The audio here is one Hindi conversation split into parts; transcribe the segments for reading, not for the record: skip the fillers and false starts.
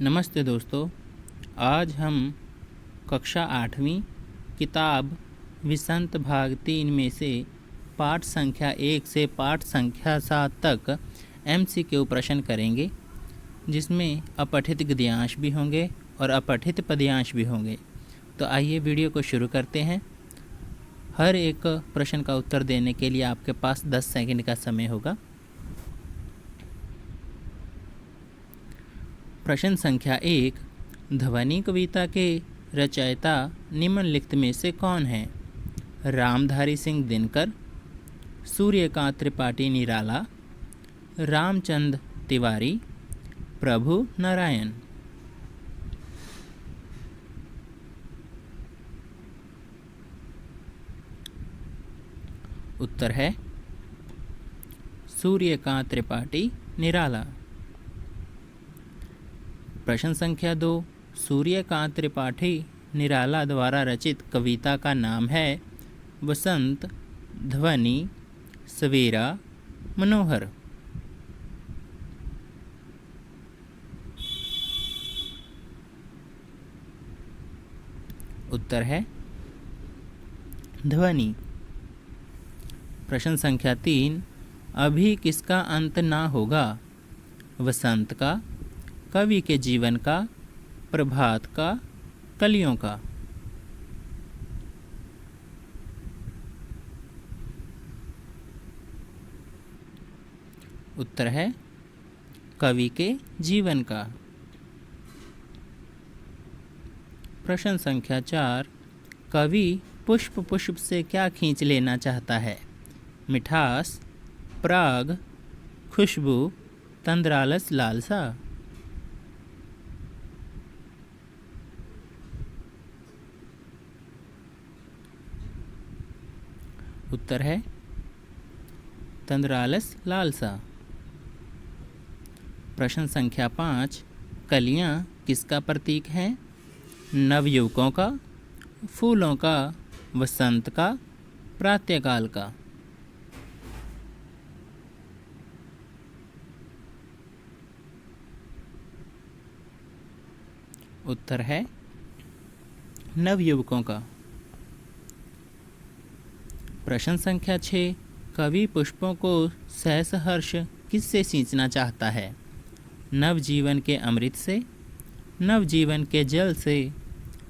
नमस्ते दोस्तों। आज हम कक्षा 8वीं किताब विसंत भाग 3 में से पाठ संख्या 1 से पाठ संख्या 7 तक MCQ प्रश्न करेंगे, जिसमें अपठित गद्यांश भी होंगे और अपठित पद्यांश भी होंगे। तो आइए वीडियो को शुरू करते हैं। हर एक प्रश्न का उत्तर देने के लिए आपके पास 10 सेकंड का समय होगा। प्रश्न संख्या 1, ध्वनि कविता के रचयिता निम्नलिखित में से कौन है? रामधारी सिंह दिनकर, सूर्यकांत त्रिपाठी निराला, रामचंद्र तिवारी, प्रभु नारायण। उत्तर है सूर्यकांत त्रिपाठी निराला। प्रश्न संख्या 2, सूर्यकांत त्रिपाठी निराला द्वारा रचित कविता का नाम है वसंत, ध्वनि, सवेरा, मनोहर। उत्तर है ध्वनि। प्रश्न संख्या 3, अभी किसका अंत ना होगा? वसंत का, कवि के जीवन का, प्रभात का, कलियों का। उत्तर है कवि के जीवन का। प्रश्न संख्या 4, कवि पुष्प पुष्प से क्या खींच लेना चाहता है? मिठास, पराग, खुशबू, तंद्रालस, लालसा। उत्तर है तंद्रालस, लालसा। प्रश्न संख्या 5, कलियां किसका प्रतीक हैं? नवयुवकों का, फूलों का, वसंत का, प्रातःकाल का। उत्तर है नवयुवकों का। प्रश्न संख्या 6, कवि पुष्पों को सहस हर्ष किससे सींचना चाहता है? नवजीवन के अमृत से, नवजीवन के जल से,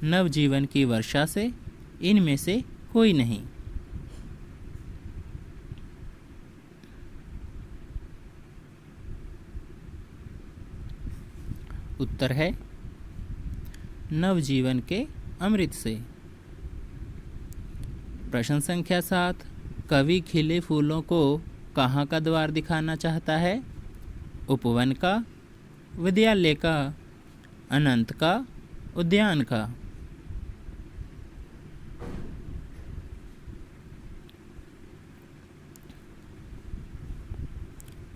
नवजीवन की वर्षा से, इनमें से कोई नहीं। उत्तर है नवजीवन के अमृत से। प्रश्न संख्या 7, कवि खिले फूलों को कहाँ का द्वार दिखाना चाहता है? उपवन का, विद्यालय का, अनंत का, उद्यान का।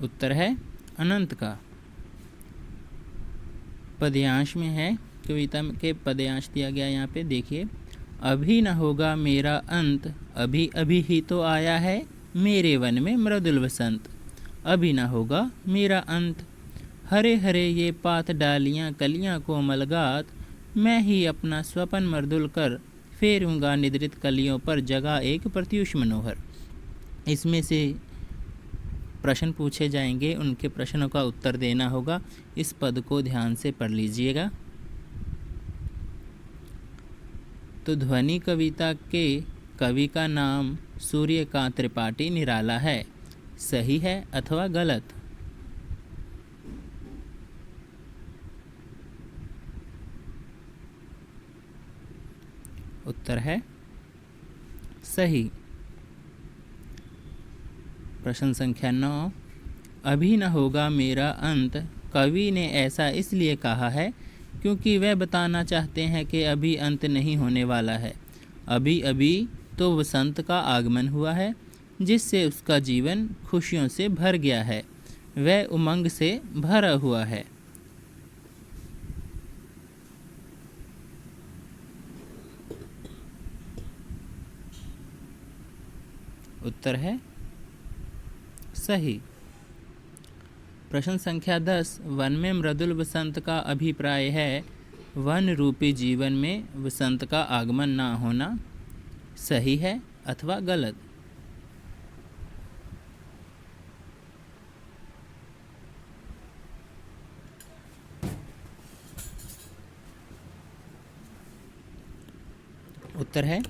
उत्तर है अनंत का। पद्यांश में है, कविता के पद्यांश दिया गया यहाँ पे देखिए। अभी न होगा मेरा अंत, अभी अभी ही तो आया है मेरे वन में मृदुल वसंत। अभी न होगा मेरा अंत, हरे हरे ये पात डालियाँ कलियाँ कोमल गात, मैं ही अपना स्वपन मर्दुल कर फेरूंगा निद्रित कलियों पर जगा एक प्रत्युष मनोहर। इसमें से प्रश्न पूछे जाएंगे, उनके प्रश्नों का उत्तर देना होगा। इस पद को ध्यान से पढ़ लीजिएगा। तो ध्वनि कविता के कवि का नाम सूर्यकांत त्रिपाठी निराला है। सही है अथवा गलत? उत्तर है सही। प्रश्न संख्या 9, अभी न होगा मेरा अंत, कवि ने ऐसा इसलिए कहा है क्योंकि वह बताना चाहते हैं कि अभी अंत नहीं होने वाला है। अभी अभी तो वसंत का आगमन हुआ है, जिससे उसका जीवन खुशियों से भर गया है, वह उमंग से भरा हुआ है। उत्तर है सही। प्रश्न संख्या 10, वन में मृदुल वसंत का अभिप्राय है वन रूपी जीवन में वसंत का आगमन ना होना। सही है अथवा गलत? उत्तर है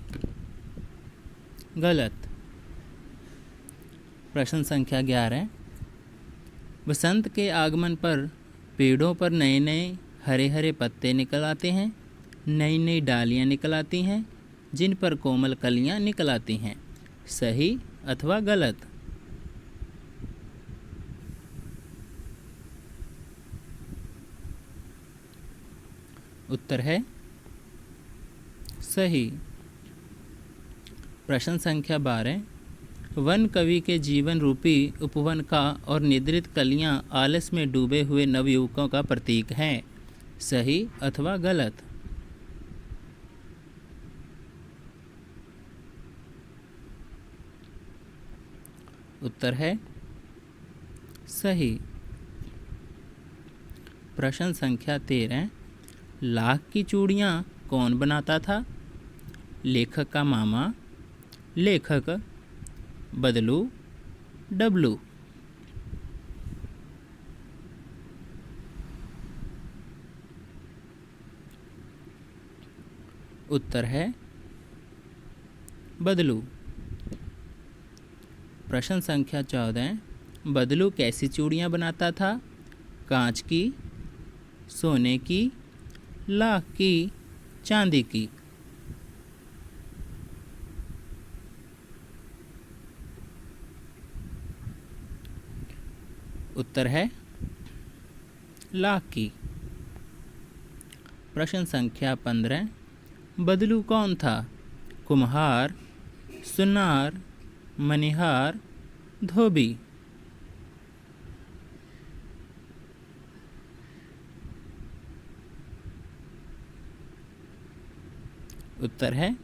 गलत। प्रश्न संख्या 11, वसंत के आगमन पर पेड़ों पर नए नए हरे हरे पत्ते निकल आते हैं, नई नई डालियाँ निकल आती हैं, जिन पर कोमल कलियाँ निकल आती हैं। सही अथवा गलत? उत्तर है सही। प्रश्न संख्या 12, वन कवि के जीवन रूपी उपवन का और निद्रित कलियां आलस में डूबे हुए नवयुवकों का प्रतीक हैं। सही अथवा गलत? उत्तर है सही। प्रश्न संख्या 13, लाख की चूड़ियाँ कौन बनाता था? लेखक का मामा, लेखक, बदलू, डब्लू। उत्तर है बदलू। प्रश्न संख्या 14, बदलू कैसी चूड़ियाँ बनाता था? कांच की, सोने की, लाख की, चांदी की। उत्तर है लाख की। प्रश्न संख्या 15, बदलू कौन था? कुम्हार, सुनार, मनिहार, धोबी। उत्तर है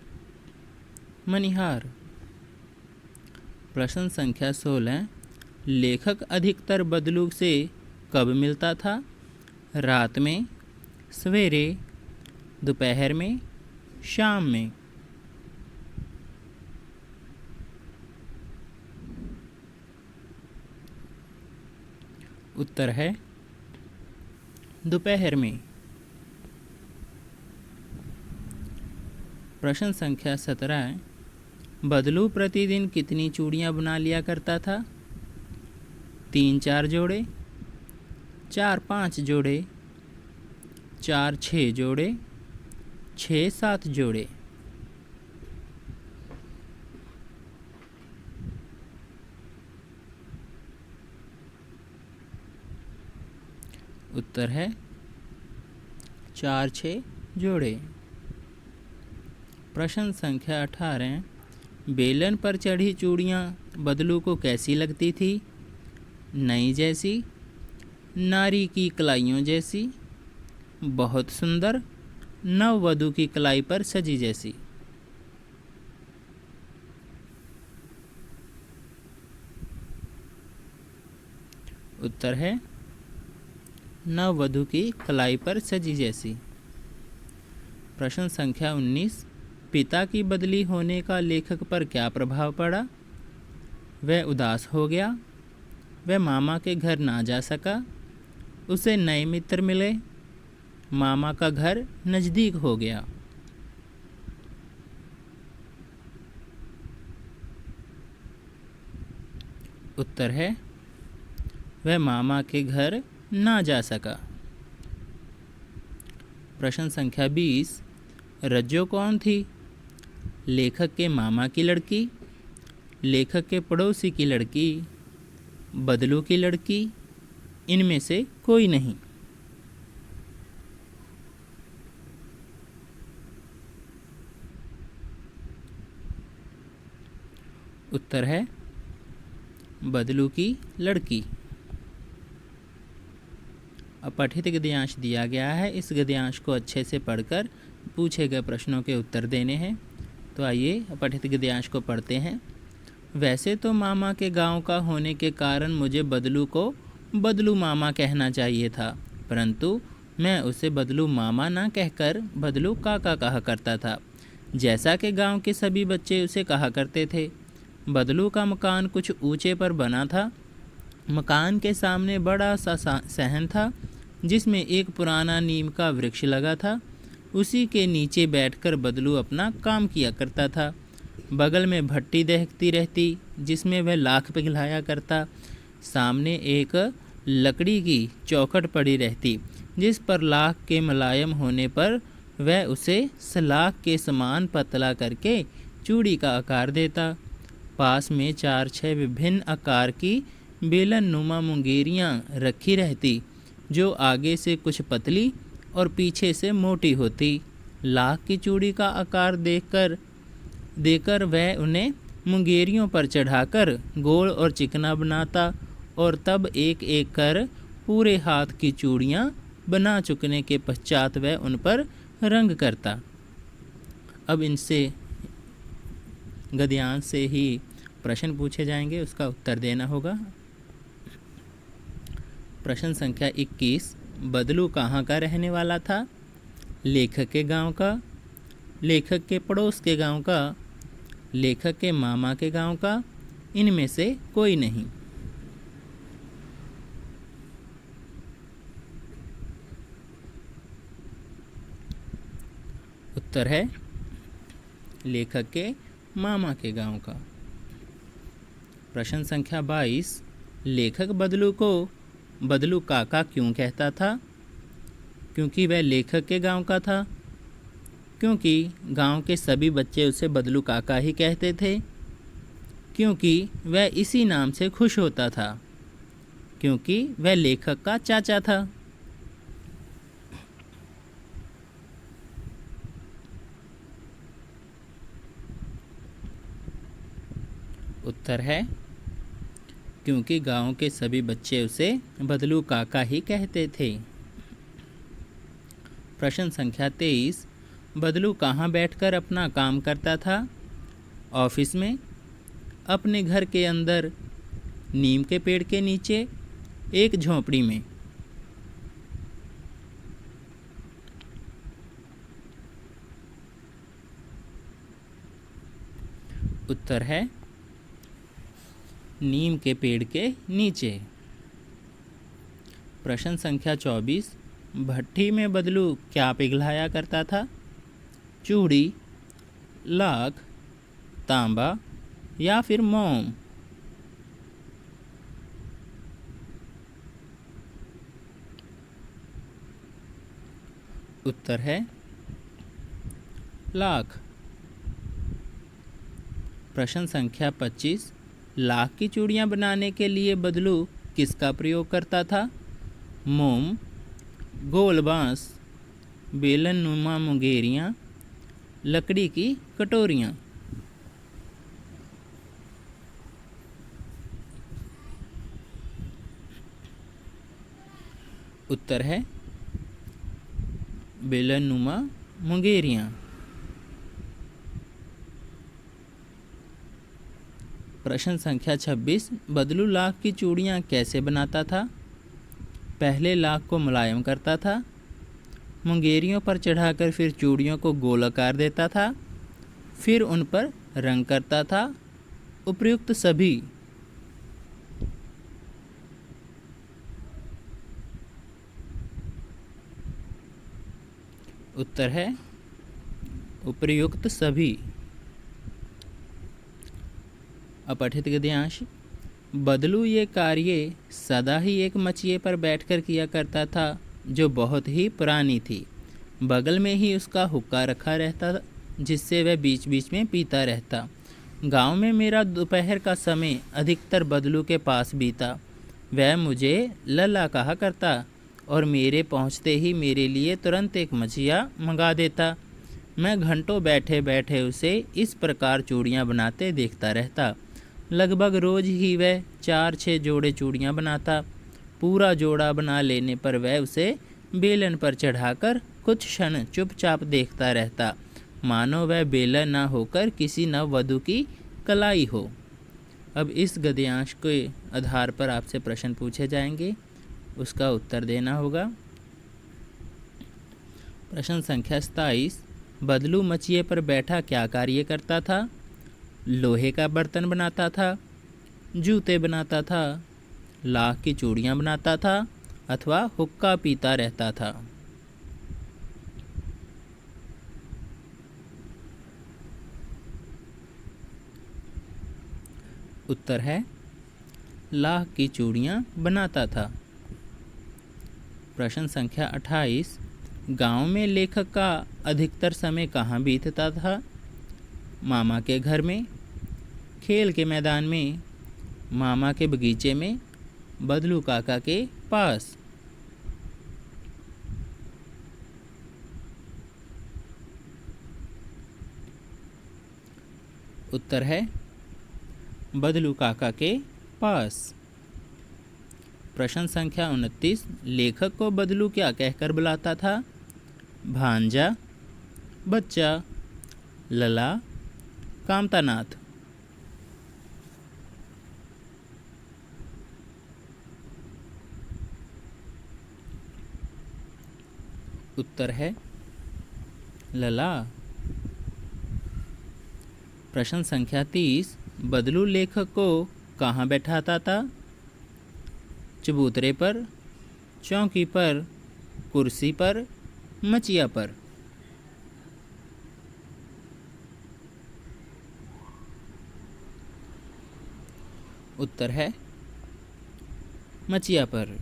मनिहार। प्रश्न संख्या 16, लेखक अधिकतर बदलू से कब मिलता था? रात में, सवेरे, दोपहर में, शाम में। उत्तर है दोपहर में। प्रश्न संख्या 17, बदलू प्रतिदिन कितनी चूड़ियाँ बना लिया करता था? 3-4 जोड़े, 4-5 जोड़े, 4-6 जोड़े, 6-7 जोड़े। उत्तर है 4-6 जोड़े। प्रश्न संख्या 18, बेलन पर चढ़ी चूड़ियाँ बदलू को कैसी लगती थी? नई जैसी, नारी की कलाइयों जैसी, बहुत सुंदर, नववधू की कलाई पर सजी जैसी। उत्तर है नववधू की कलाई पर सजी जैसी। प्रश्न संख्या 19, पिता की बदली होने का लेखक पर क्या प्रभाव पड़ा? वह उदास हो गया, वह मामा के घर ना जा सका, उसे नए मित्र मिले, मामा का घर नज़दीक हो गया। उत्तर है वह मामा के घर ना जा सका। प्रश्न संख्या 20, रज्जो कौन थी? लेखक के मामा की लड़की, लेखक के पड़ोसी की लड़की, बदलू की लड़की, इनमें से कोई नहीं। उत्तर है बदलू की लड़की। अब पठित गद्यांश दिया गया है, इस गद्यांश को अच्छे से पढ़कर पूछे गए प्रश्नों के उत्तर देने हैं। तो आइए पठित गद्यांश को पढ़ते हैं। वैसे तो मामा के गांव का होने के कारण मुझे बदलू को बदलू मामा कहना चाहिए था, परंतु मैं उसे बदलू मामा ना कहकर बदलू काका कहा करता था, जैसा कि गांव के सभी बच्चे उसे कहा करते थे। बदलू का मकान कुछ ऊंचे पर बना था। मकान के सामने बड़ा सा सहन था, जिसमें एक पुराना नीम का वृक्ष लगा था। उसी के नीचे बैठकर बदलू अपना काम किया करता था। बगल में भट्टी दहकती रहती, जिसमें वह लाख पिघलाया करता। सामने एक लकड़ी की चौखट पड़ी रहती, जिस पर लाख के मुलायम होने पर वह उसे सलाख के समान पतला करके चूड़ी का आकार देता। पास में 4-6 विभिन्न आकार की बेलन नुमा मुंगेरियाँ रखी रहती, जो आगे से कुछ पतली और पीछे से मोटी होती। लाख की चूड़ी का आकार देकर वह उन्हें मुंगेरियों पर चढ़ाकर गोल और चिकना बनाता और तब एक एक कर पूरे हाथ की चूड़ियाँ बना चुकने के पश्चात वह उन पर रंग करता। अब इनसे गद्यांश से ही प्रश्न पूछे जाएंगे, उसका उत्तर देना होगा। प्रश्न संख्या 21, बदलू कहाँ का रहने वाला था? लेखक के गांव का, लेखक के पड़ोस के गांव का, लेखक के मामा के गांव का, इनमें से कोई नहीं। उत्तर है लेखक के मामा के गांव का। प्रश्न संख्या 22, लेखक बदलू को बदलू काका क्यों कहता था? क्योंकि वह लेखक के गांव का था, क्योंकि गांव के सभी बच्चे उसे बदलू काका ही कहते थे, क्योंकि वह इसी नाम से खुश होता था, क्योंकि वह लेखक का चाचा था। उत्तर है क्योंकि गांव के सभी बच्चे उसे बदलू काका ही कहते थे। प्रश्न संख्या 23, बदलू कहाँ बैठकर अपना काम करता था? ऑफिस में, अपने घर के अंदर, नीम के पेड़ के नीचे, एक झोंपड़ी में। उत्तर है नीम के पेड़ के नीचे। प्रश्न संख्या 24, भट्टी में बदलू क्या पिघलाया करता था? चूड़ी, लाख, तांबा या फिर मोम? उत्तर है लाख। प्रश्न संख्या 25, लाख की चूड़ियाँ बनाने के लिए बदलू किसका प्रयोग करता था? मोम, गोल बांस, बेलन नुमा मुंगेरियाँ, लकड़ी की कटोरियाँ? उत्तर है बेलन नुमा मुंगेरियाँ। प्रश्न संख्या 26, बदलू लाख की चूड़ियाँ कैसे बनाता था? पहले लाख को मुलायम करता था, मुंगेरियों पर चढ़ाकर फिर चूड़ियों को गोल आकार देता था, फिर उन पर रंग करता था। उपर्युक्त सभी। उत्तर है उपर्युक्त सभी। अपठित गद्यांश, बदलू ये कार्य सदा ही एक मचिए पर बैठकर किया करता था, जो बहुत ही पुरानी थी। बगल में ही उसका हुक्का रखा रहता, जिससे वह बीच बीच में पीता रहता। गांव में मेरा दोपहर का समय अधिकतर बदलू के पास बीता। वह मुझे लल्ला कहा करता और मेरे पहुंचते ही मेरे लिए तुरंत एक मछिया मंगा देता। मैं घंटों बैठे बैठे उसे इस प्रकार चूड़ियाँ बनाते देखता रहता। लगभग रोज ही वह 4-6 जोड़े चूड़ियाँ बनाता। पूरा जोड़ा बना लेने पर वह उसे बेलन पर चढ़ाकर कुछ क्षण चुपचाप देखता रहता, मानो वह बेलन ना होकर किसी नववधू की कलाई हो। अब इस गद्यांश के आधार पर आपसे प्रश्न पूछे जाएंगे, उसका उत्तर देना होगा। प्रश्न संख्या 27, बदलू मचिए पर बैठा क्या कार्य करता था? लोहे का बर्तन बनाता था, जूते बनाता था, लाख की चूड़ियाँ बनाता था अथवा हुक्का पीता रहता था। उत्तर है लाख की चूड़ियाँ बनाता था। प्रश्न संख्या 28, गांव में लेखक का अधिकतर समय कहाँ बीतता था? मामा के घर में, खेल के मैदान में, मामा के बगीचे में, बदलू काका के पास। उत्तर है बदलू काका के पास। प्रश्न संख्या 29, लेखक को बदलू क्या कहकर बुलाता था? भांजा, बच्चा, लला, कामतानाथ। उत्तर है लला। प्रश्न संख्या 30, बदलू लेखक को कहाँ बैठाता था? चबूतरे पर, चौकी पर, कुर्सी पर, मचिया पर। उत्तर है मचिया पर।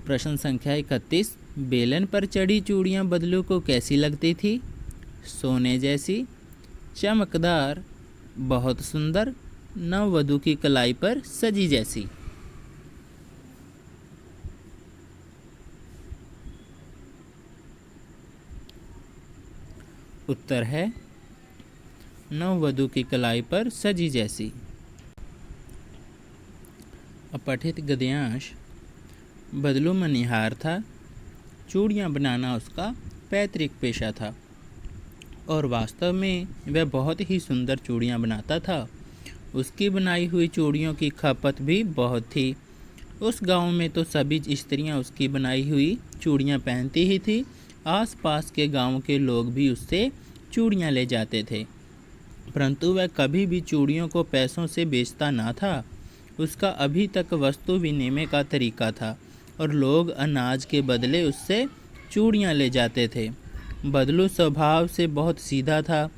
प्रश्न संख्या 31, बेलन पर चढ़ी चूड़ियाँ बदलू को कैसी लगती थी? सोने जैसी, चमकदार, बहुत सुंदर, नववधू की कलाई पर सजी जैसी। उत्तर है नववधू की कलाई पर सजी जैसी। अपठित गद्यांश, बदलू मनिहार था, चूड़ियाँ बनाना उसका पैतृक पेशा था और वास्तव में वह बहुत ही सुंदर चूड़ियाँ बनाता था। उसकी बनाई हुई चूड़ियों की खपत भी बहुत थी। उस गांव में तो सभी स्त्रियां उसकी बनाई हुई चूड़ियाँ पहनती ही थी। आसपास के गांव के लोग भी उससे चूड़ियाँ ले जाते थे, परंतु वह कभी भी चूड़ियों को पैसों से बेचता ना था। उसका अभी तक वस्तु विनिमय का तरीका था और लोग अनाज के बदले उससे चूड़ियाँ ले जाते थे। बदलू स्वभाव से बहुत सीधा था।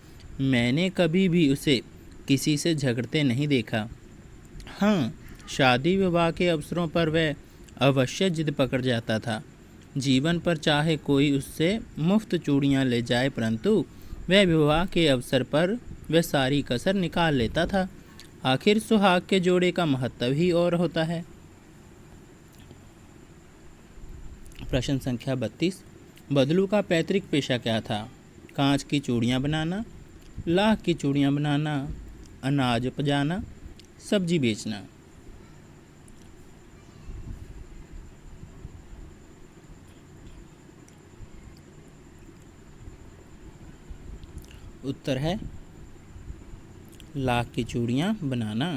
मैंने कभी भी उसे किसी से झगड़ते नहीं देखा। हाँ, शादी विवाह के अवसरों पर वह अवश्य जिद पकड़ जाता था। जीवन पर चाहे कोई उससे मुफ्त चूड़ियाँ ले जाए, परंतु वह विवाह के अवसर पर वह सारी कसर निकाल लेता था। आखिर सुहाग के जोड़े का महत्व ही और होता है। प्रश्न संख्या 32, बदलू का पैतृक पेशा क्या था? कांच की चूड़ियाँ बनाना, लाख की चूड़ियाँ बनाना, अनाज उपजाना, सब्जी बेचना। उत्तर है लाख की चूड़ियाँ बनाना।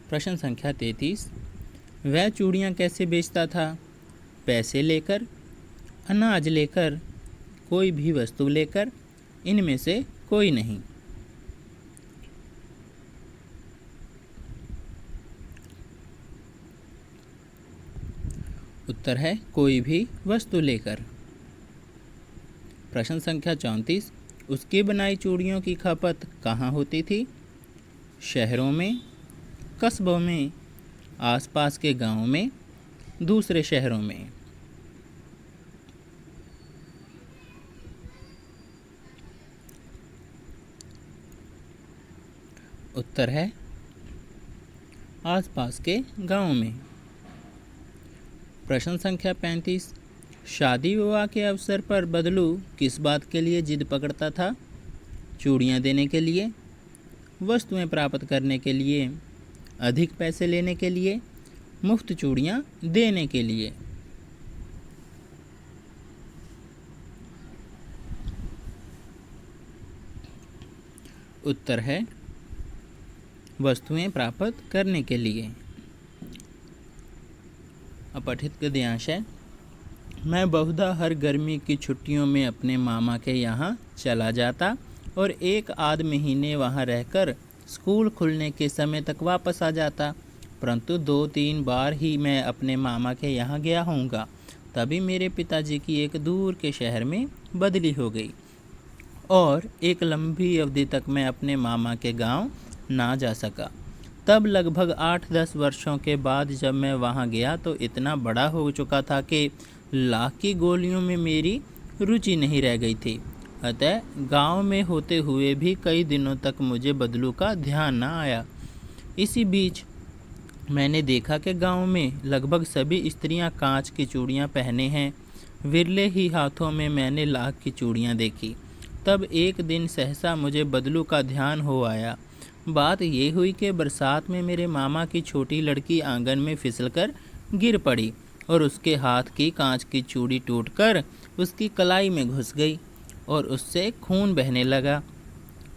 प्रश्न संख्या 33, वह चूड़ियाँ कैसे बेचता था? पैसे लेकर, अनाज लेकर, कोई भी वस्तु लेकर, इनमें से कोई नहीं। उत्तर है कोई भी वस्तु लेकर। प्रश्न संख्या 34, उसकी बनाई चूड़ियों की खपत कहाँ होती थी? शहरों में, कस्बों में, आसपास के गांवों में, दूसरे शहरों में। उत्तर है आसपास के गांवों में। प्रश्न संख्या 35, शादी विवाह के अवसर पर बदलू किस बात के लिए जिद पकड़ता था? चूड़ियाँ देने के लिए, वस्तुएं प्राप्त करने के लिए, अधिक पैसे लेने के लिए, मुफ्त चूड़ियाँ देने के लिए। उत्तर है वस्तुएं प्राप्त करने के लिए। अपठित गद्यांश है। मैं बहुधा हर गर्मी की छुट्टियों में अपने मामा के यहाँ चला जाता और एक आध महीने वहाँ रहकर स्कूल खुलने के समय तक वापस आ जाता, परंतु 2-3 बार ही मैं अपने मामा के यहाँ गया होऊंगा। तभी मेरे पिताजी की एक दूर के शहर में बदली हो गई और एक लंबी अवधि तक मैं अपने मामा के गांव ना जा सका। तब लगभग 8-10 वर्षों के बाद जब मैं वहां गया तो इतना बड़ा हो चुका था कि लाख की गोलियों में मेरी रुचि नहीं रह गई थी। अतः गांव में होते हुए भी कई दिनों तक मुझे बदलू का ध्यान ना आया। इसी बीच मैंने देखा कि गांव में लगभग सभी स्त्रियां कांच की चूड़ियां पहने हैं। विरले ही हाथों में मैंने लाख की चूड़ियां देखी। तब एक दिन सहसा मुझे बदलू का ध्यान हो आया। बात ये हुई कि बरसात में मेरे मामा की छोटी लड़की आंगन में फिसलकर गिर पड़ी और उसके हाथ की कांच की चूड़ी टूटकर उसकी कलाई में घुस गई और उससे खून बहने लगा।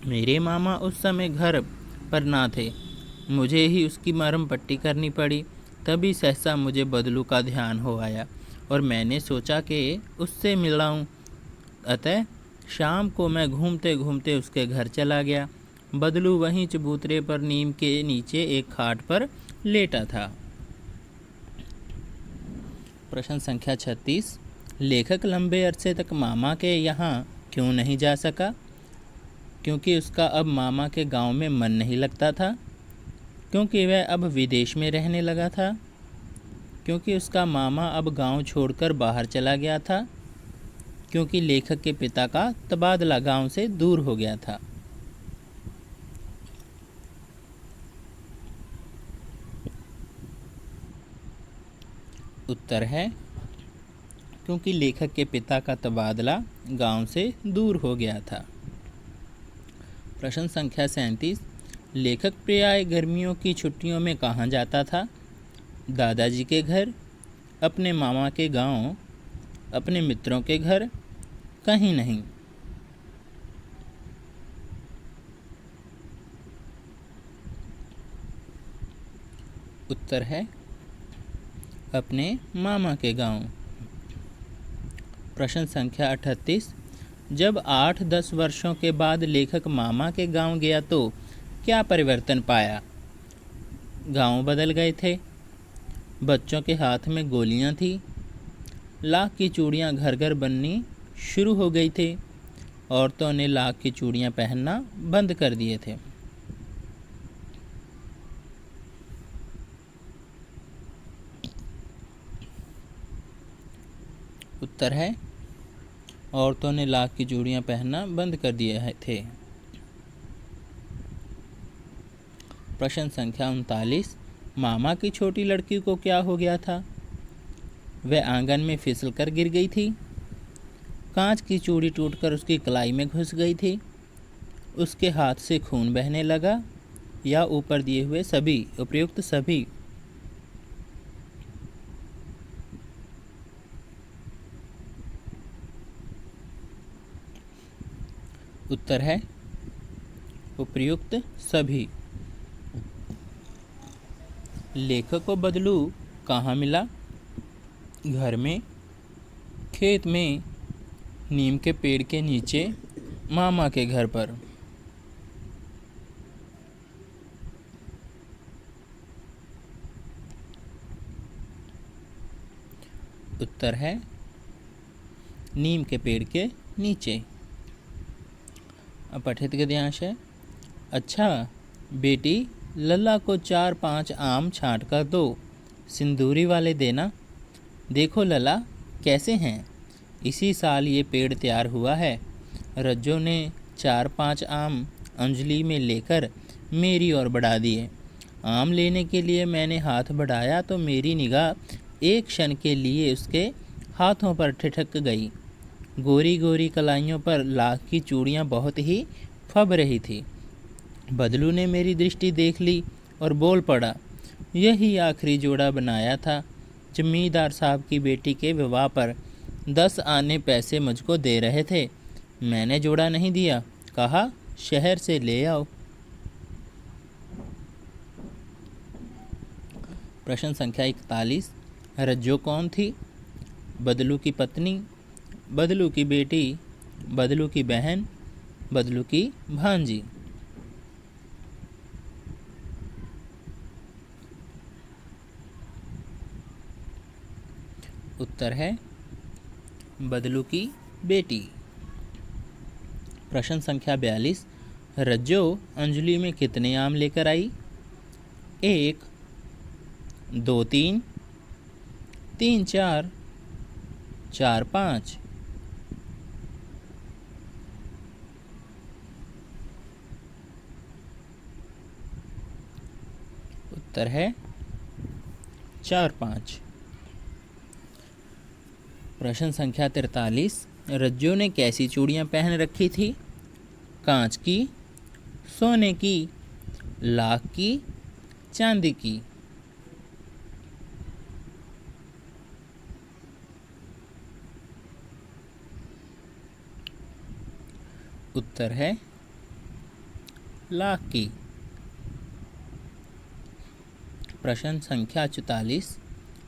मेरे मामा उस समय घर पर ना थे, मुझे ही उसकी मरहम पट्टी करनी पड़ी। तभी सहसा मुझे बदलू का ध्यान हो आया और मैंने सोचा कि उससे मिलाऊं। अतः शाम को मैं घूमते घूमते उसके घर चला गया। बदलू वहीं चबूतरे पर नीम के नीचे एक खाट पर लेटा था। प्रश्न संख्या 36। लेखक लंबे अरसे तक मामा के यहाँ क्यों नहीं जा सका? क्योंकि उसका अब मामा के गांव में मन नहीं लगता था, क्योंकि वह अब विदेश में रहने लगा था, क्योंकि उसका मामा अब गांव छोड़कर बाहर चला गया था, क्योंकि लेखक के पिता का तबादला गांव से दूर हो गया था। उत्तर है क्योंकि लेखक के पिता का तबादला गांव से दूर हो गया था। प्रश्न संख्या 37। लेखक प्रायः गर्मियों की छुट्टियों में कहाँ जाता था? दादाजी के घर, अपने मामा के गांव, अपने मित्रों के घर, कहीं नहीं। उत्तर है अपने मामा के गांव। प्रश्न संख्या 38। जब 8-10 वर्षों के बाद लेखक मामा के गांव गया तो क्या परिवर्तन पाया? गांव बदल गए थे, बच्चों के हाथ में गोलियां थी, लाख की चूड़ियां घर घर बननी शुरू हो गई थी, औरतों ने लाख की चूड़ियां पहनना बंद कर दिए थे। उत्तर है औरतों ने लाख की चूड़ियां पहनना बंद कर दिए थे। प्रश्न संख्या 39। मामा की छोटी लड़की को क्या हो गया था? वह आंगन में फिसलकर गिर गई थी, कांच की चूड़ी टूटकर उसकी कलाई में घुस गई थी, उसके हाथ से खून बहने लगा, या ऊपर दिए हुए सभी, उपयुक्त सभी। उत्तर है उपयुक्त सभी। लेखक को बदलू कहाँ मिला? घर में, खेत में, नीम के पेड़ के नीचे, मामा के घर पर। उत्तर है नीम के पेड़ के नीचे। अपठित गद्यांश है। अच्छा बेटी, लल्ला को 4-5 आम छांट कर दो, सिंदूरी वाले देना। देखो लल्ला कैसे हैं, इसी साल ये पेड़ तैयार हुआ है। रज्जो ने 4-5 आम अंजलि में लेकर मेरी ओर बढ़ा दिए। आम लेने के लिए मैंने हाथ बढ़ाया तो मेरी निगाह एक क्षण के लिए उसके हाथों पर ठिठक गई। गोरी गोरी कलाइयों पर लाख की चूड़ियाँ बहुत ही फब रही थी। बदलू ने मेरी दृष्टि देख ली और बोल पड़ा, यही आखिरी जोड़ा बनाया था। जमींदार साहब की बेटी के विवाह पर 10 आने पैसे मुझको दे रहे थे, मैंने जोड़ा नहीं दिया। कहा शहर से ले आओ। प्रश्न संख्या 41, रज्जो कौन थी? बदलू की पत्नी, बदलू की बेटी, बदलू की बहन, बदलू की भांजी। उत्तर है बदलू की बेटी। प्रश्न संख्या 42, रज्जो अंजलि में कितने आम लेकर आई? 1, 2, 3, 3, 4, 4, 5। उत्तर है 4, 5। प्रश्न संख्या 43, रज्जो ने कैसी चूड़ियाँ पहन रखी थी? कांच की, सोने की, लाख की, चांदी की। उत्तर है लाख की। प्रश्न संख्या 44,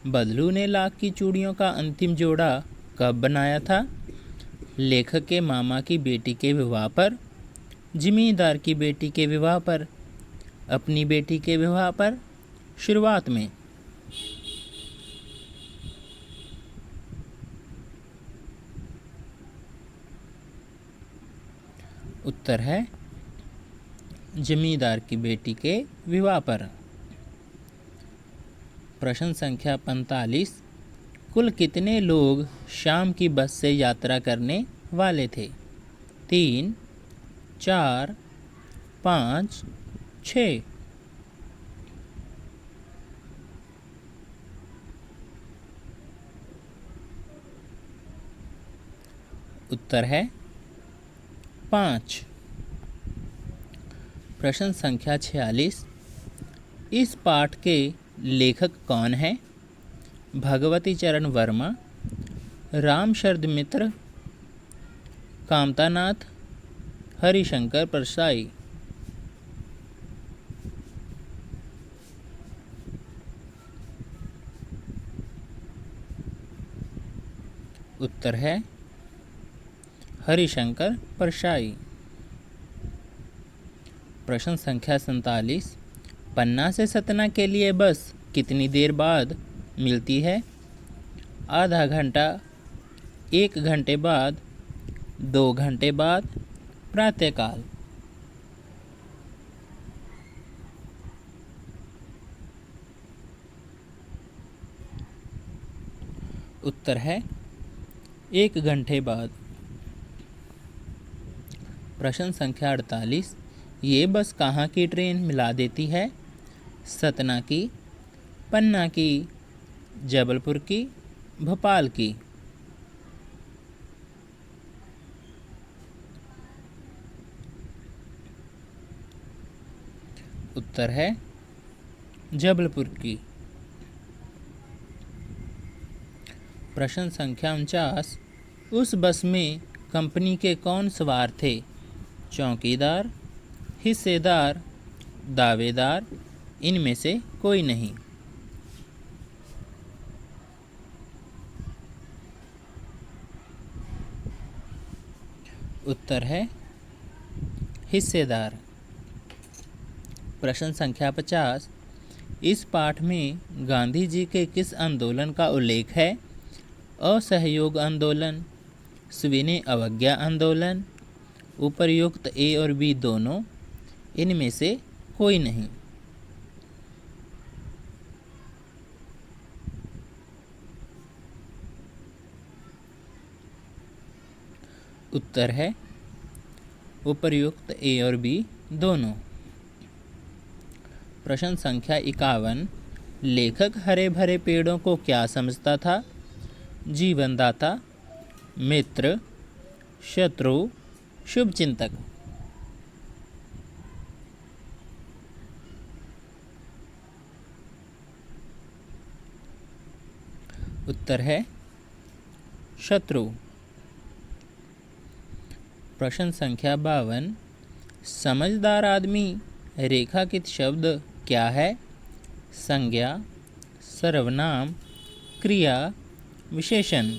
बदलू ने लाख की चूड़ियों का अंतिम जोड़ा कब बनाया था? लेखक के मामा की बेटी के विवाह पर, जमींदार की बेटी के विवाह पर, अपनी बेटी के विवाह पर, शुरुआत में। उत्तर है जमींदार की बेटी के विवाह पर। प्रश्न संख्या 45, कुल कितने लोग शाम की बस से यात्रा करने वाले थे? 3, 4, 5, 6। उत्तर है 5। प्रश्न संख्या 46, इस पाठ के लेखक कौन हैं? भगवती चरण वर्मा, राम शरद मित्र, कामतानाथ, हरिशंकर परसाई। उत्तर है हरिशंकर परसाई। प्रश्न संख्या 47, पन्ना से सतना के लिए बस कितनी देर बाद मिलती है? आधा घंटा, 1 घंटे बाद, 2 घंटे बाद, प्रातःकाल। उत्तर है 1 घंटे बाद। प्रश्न संख्या 48, ये बस कहाँ की ट्रेन मिला देती है? सतना की, पन्ना की, जबलपुर की, भोपाल की। उत्तर है जबलपुर की। प्रश्न संख्या 49, उस बस में कंपनी के कौन सवार थे? चौकीदार, हिस्सेदार, दावेदार, इनमें से कोई नहीं। उत्तर है हिस्सेदार। प्रश्न संख्या 50, इस पाठ में गांधी जी के किस आंदोलन का उल्लेख है? असहयोग आंदोलन, सविनय अवज्ञा आंदोलन, उपर्युक्त ए और बी दोनों, इनमें से कोई नहीं। उत्तर है उपर्युक्त ए और बी दोनों। प्रश्न संख्या 51, लेखक हरे भरे पेड़ों को क्या समझता था? जीवनदाता, मित्र, शत्रु, शुभचिंतक। उत्तर है शत्रु। प्रश्न संख्या 52, समझदार आदमी रेखांकित शब्द क्या है? संज्ञा, सर्वनाम, क्रिया, विशेषण।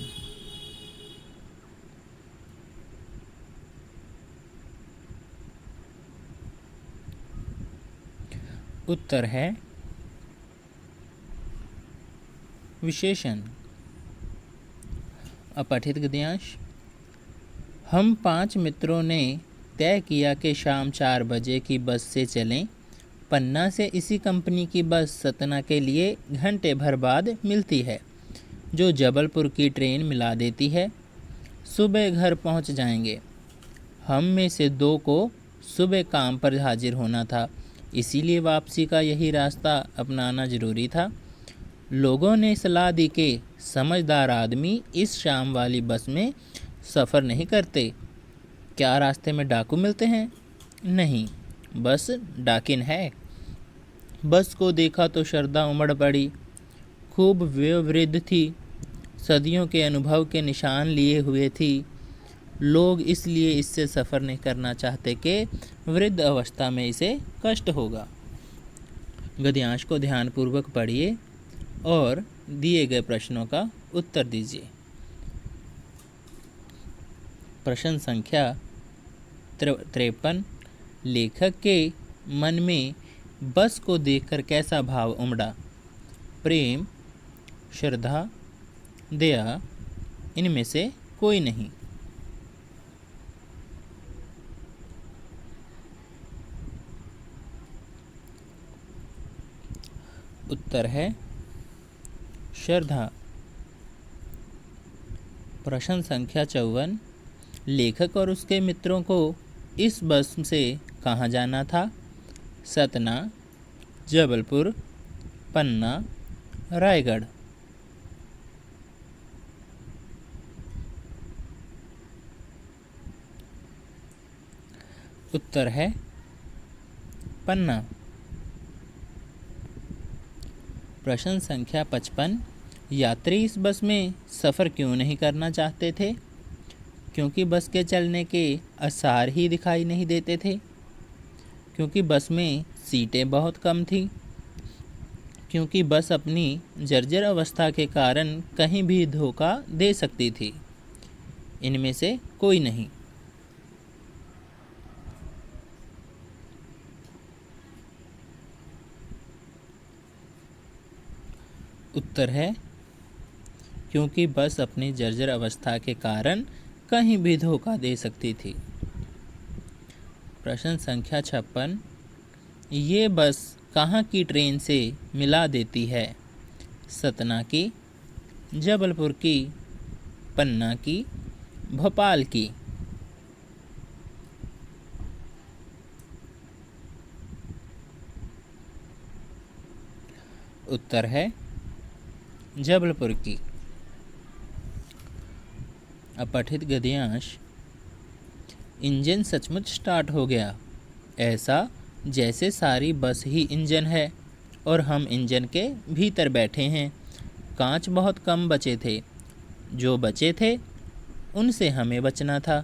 उत्तर है विशेषण। अपठित गद्यांश। हम 5 मित्रों ने तय किया कि शाम 4 बजे की बस से चलें। पन्ना से इसी कंपनी की बस सतना के लिए घंटे भर बाद मिलती है, जो जबलपुर की ट्रेन मिला देती है। सुबह घर पहुंच जाएंगे। हम में से 2 को सुबह काम पर हाजिर होना था, इसीलिए वापसी का यही रास्ता अपनाना जरूरी था। लोगों ने सलाह दी कि समझदार आदमी इस शाम वाली बस में सफ़र नहीं करते। क्या रास्ते में डाकू मिलते हैं? नहीं, बस डाकिन है। बस को देखा तो श्रद्धा उमड़ पड़ी। खूब वयोवृद्ध थी, सदियों के अनुभव के निशान लिए हुए थी। लोग इसलिए इससे सफ़र नहीं करना चाहते कि वृद्ध अवस्था में इसे कष्ट होगा। गद्यांश को ध्यानपूर्वक पढ़िए और दिए गए प्रश्नों का उत्तर दीजिए। प्रश्न संख्या 53। लेखक के मन में बस को देखकर कैसा भाव उमड़ा? प्रेम, श्रद्धा, दया, इनमें से कोई नहीं। उत्तर है श्रद्धा। प्रश्न संख्या 54। लेखक और उसके मित्रों को इस बस से कहाँ जाना था? सतना, जबलपुर, पन्ना, रायगढ़। उत्तर है पन्ना। प्रश्न संख्या 55। यात्री इस बस में सफ़र क्यों नहीं करना चाहते थे? क्योंकि बस के चलने के आसार ही दिखाई नहीं देते थे। क्योंकि बस में सीटें बहुत कम थीं। क्योंकि बस अपनी जर्जर अवस्था के कारण कहीं भी धोखा दे सकती थी। इनमें से कोई नहीं। उत्तर है क्योंकि बस अपनी जर्जर अवस्था के कारण कहीं भी धोखा दे सकती थी। प्रश्न संख्या 56। ये बस कहाँ की ट्रेन से मिला देती है? सतना की, जबलपुर की, पन्ना की, भोपाल की। उत्तर है जबलपुर की। अपठित गद्यांश। इंजन सचमुच स्टार्ट हो गया, ऐसा जैसे सारी बस ही इंजन है और हम इंजन के भीतर बैठे हैं। कांच बहुत कम बचे थे, जो बचे थे उनसे हमें बचना था।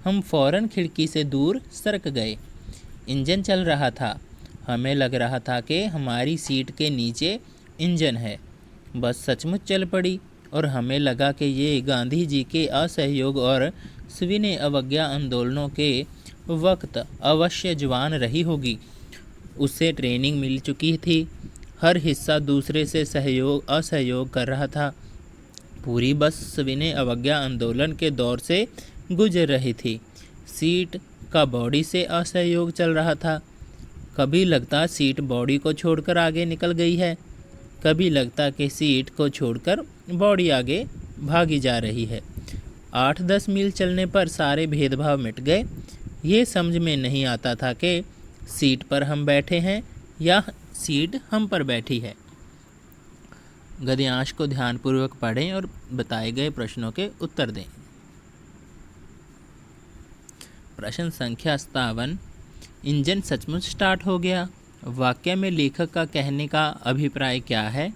हम फौरन खिड़की से दूर सरक गए। इंजन चल रहा था। हमें लग रहा था कि हमारी सीट के नीचे इंजन है। बस सचमुच चल पड़ी और हमें लगा कि ये गांधी जी के असहयोग और सविनय अवज्ञा आंदोलनों के वक्त अवश्य जवान रही होगी। उससे ट्रेनिंग मिल चुकी थी। हर हिस्सा दूसरे से सहयोग असहयोग कर रहा था। पूरी बस सविनय अवज्ञा आंदोलन के दौर से गुजर रही थी। सीट का बॉडी से असहयोग चल रहा था। कभी लगता सीट बॉडी को छोड़कर आगे निकल गई है, कभी लगता कि सीट को छोड़कर बॉडी आगे भागी जा रही है। 8-10 मील चलने पर सारे भेदभाव मिट गए। ये समझ में नहीं आता था कि सीट पर हम बैठे हैं या सीट हम पर बैठी है। गद्यांश को ध्यानपूर्वक पढ़ें और बताए गए प्रश्नों के उत्तर दें। प्रश्न संख्या 57। इंजन सचमुच स्टार्ट हो गया। वाक्य में लेखक का कहने का अभिप्राय क्या है?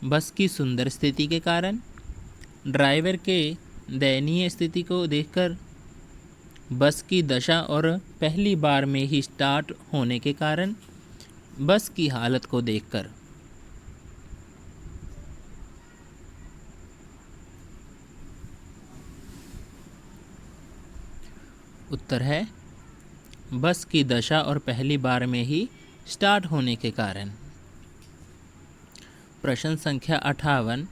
बस की सुंदर स्थिति के कारण, ड्राइवर के दयनीय स्थिति को देखकर, बस की दशा और पहली बार में ही स्टार्ट होने के कारण, बस की हालत को देखकर। उत्तर है बस की दशा और पहली बार में ही स्टार्ट होने के कारण। प्रश्न संख्या 58,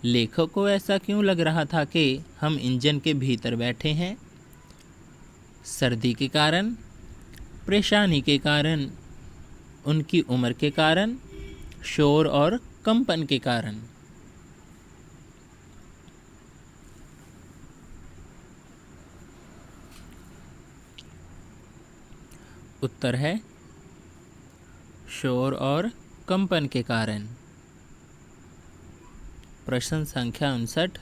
लेखक को ऐसा क्यों लग रहा था कि हम इंजन के भीतर बैठे हैं? सर्दी के कारण, परेशानी के कारण, उनकी उम्र के कारण, शोर और कंपन के कारण। उत्तर है शोर और कंपन के कारण। प्रश्न संख्या 59,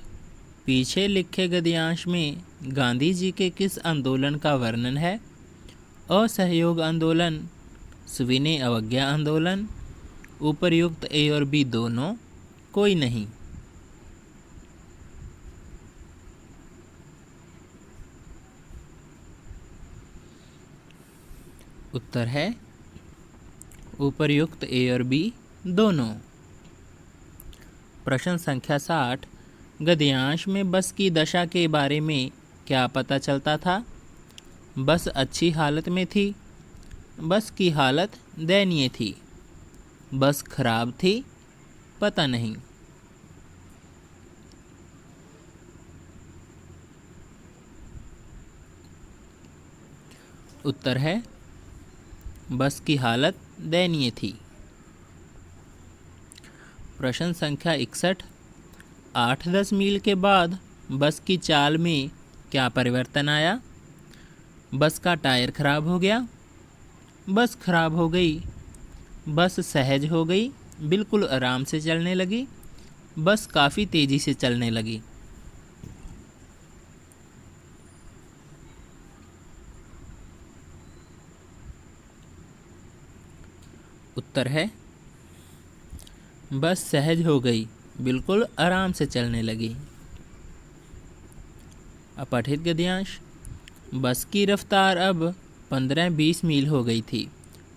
पीछे लिखे गद्यांश में गांधी जी के किस आंदोलन का वर्णन है? असहयोग आंदोलन, सविनय अवज्ञा आंदोलन, उपर्युक्त ए और बी दोनों, कोई नहीं। उत्तर है उपर्युक्त ए और बी दोनों। प्रश्न संख्या 60, गद्यांश में बस की दशा के बारे में क्या पता चलता था? बस अच्छी हालत में थी, बस की हालत दयनीय थी, बस खराब थी, पता नहीं। उत्तर है बस की हालत दयनीय थी। प्रश्न संख्या 61, 8-10 मील के बाद बस की चाल में क्या परिवर्तन आया? बस का टायर खराब हो गया, बस खराब हो गई, बस सहज हो गई, बिल्कुल आराम से चलने लगी, बस काफ़ी तेज़ी से चलने लगी। उत्तर है बस सहज हो गई, बिल्कुल आराम से चलने लगी। अपठित गद्यांश, बस की रफ्तार अब 15-20 मील हो गई थी।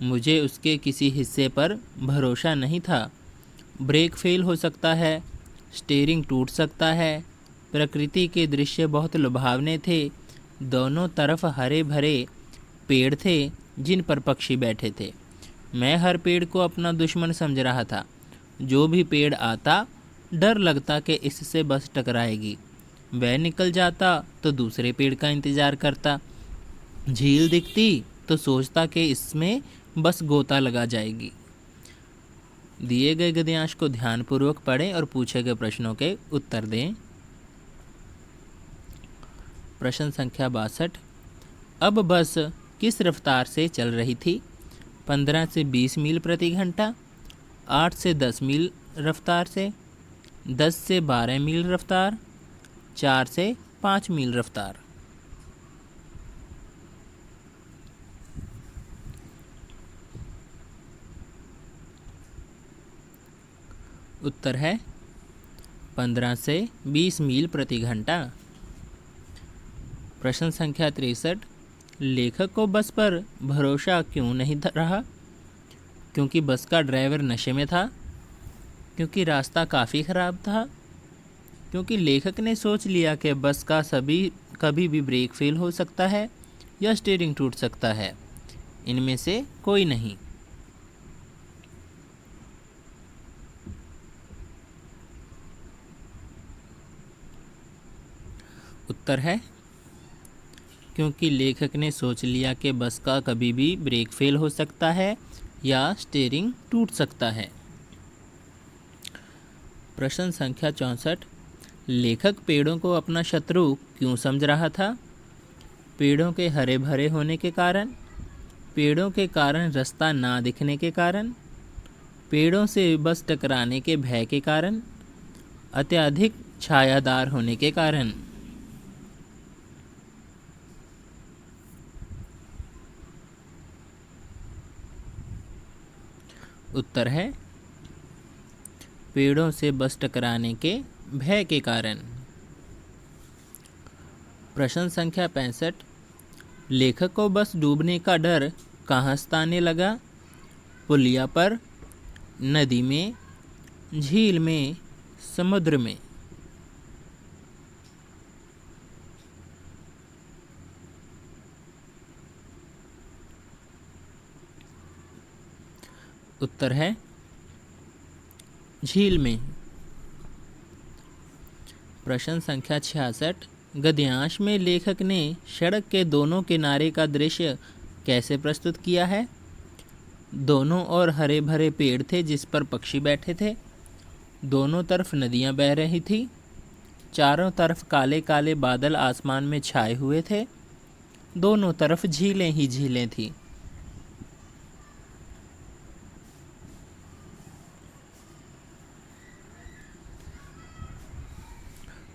मुझे उसके किसी हिस्से पर भरोसा नहीं था। ब्रेक फेल हो सकता है, स्टीयरिंग टूट सकता है। प्रकृति के दृश्य बहुत लुभावने थे। दोनों तरफ हरे भरे पेड़ थे जिन पर पक्षी बैठे थे। मैं हर पेड़ को अपना दुश्मन समझ रहा था। जो भी पेड़ आता डर लगता कि इससे बस टकराएगी। वह निकल जाता तो दूसरे पेड़ का इंतज़ार करता। झील दिखती तो सोचता कि इसमें बस गोता लगा जाएगी। दिए गए गद्यांश को ध्यानपूर्वक पढ़ें और पूछे गए प्रश्नों के उत्तर दें। प्रश्न संख्या 62, अब बस किस रफ्तार से चल रही थी? 15 से 20 मील प्रति घंटा, 8 से 10 मील रफ्तार से, 10 से 12 मील रफ्तार, 4 से 5 मील रफ्तार। उत्तर है 15 से 20 मील प्रति घंटा। प्रश्न संख्या 63, लेखक को बस पर भरोसा क्यों नहीं रहा? क्योंकि बस का ड्राइवर नशे में था, क्योंकि रास्ता काफ़ी ख़राब था, क्योंकि लेखक ने सोच लिया कि बस का कभी भी ब्रेक फेल हो सकता है या स्टीयरिंग टूट सकता है। इनमें से कोई नहीं। उत्तर है क्योंकि लेखक ने सोच लिया कि बस का कभी भी ब्रेक फेल हो सकता है या स्टीयरिंग टूट सकता है। प्रश्न संख्या 64, लेखक पेड़ों को अपना शत्रु क्यों समझ रहा था? पेड़ों के हरे भरे होने के कारण, पेड़ों के कारण रास्ता ना दिखने के कारण, पेड़ों से बस टकराने के भय के कारण, अत्यधिक छायादार होने के कारण। उत्तर है पेड़ों से बस टकराने के भय के कारण। प्रश्न संख्या 65, लेखक को बस डूबने का डर कहाँ सताने लगा? पुलिया पर, नदी में, झील में, समुद्र में। उत्तर है झील में। प्रश्न संख्या 66। गद्यांश में लेखक ने सड़क के दोनों किनारे का दृश्य कैसे प्रस्तुत किया है? दोनों ओर हरे भरे पेड़ थे जिस पर पक्षी बैठे थे। दोनों तरफ नदियां बह रही थी। चारों तरफ काले काले बादल आसमान में छाए हुए थे। दोनों तरफ झीलें ही झीलें थीं।